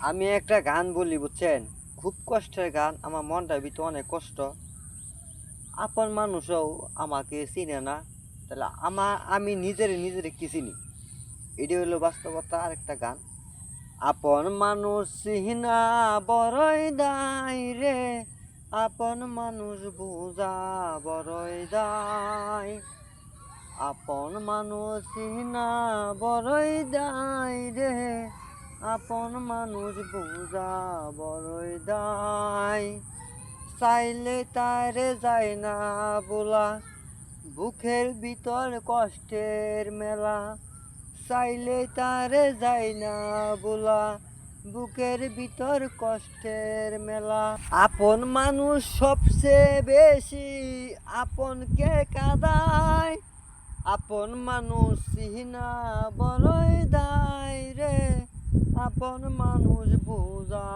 আমি একটা গান বলি বুঝছেন, খুব কষ্টের গান, আমার মনটার ভিতরে অনেক কষ্ট। আপন মানুষও আমাকে চিনে না, তাহলে আমি নিজেরে কি চিনি? এটি হলো বাস্তবতা। আরেকটা গান, আপন মানুষ চিনা বড়ই দায় রে, আপন মানুষ বুঝা বড়ই দায়, আপন মানুষ চিনা বড়ই দায় রে, আপন মানুষ বুঝা বড়ই দায়, চাইলে তারে যায় না বলা, বুকের ভিতর কষ্টের মেলা, চাইলে তারে যায় না বলা, বুকের ভিতর কষ্টের মেলা। আপন মানুষ সবচেয়ে বেশি আপনকে কাঁদায়, আপন মানুষ চিনা বড়ই দায় রে, আপন মানুষ বুঝা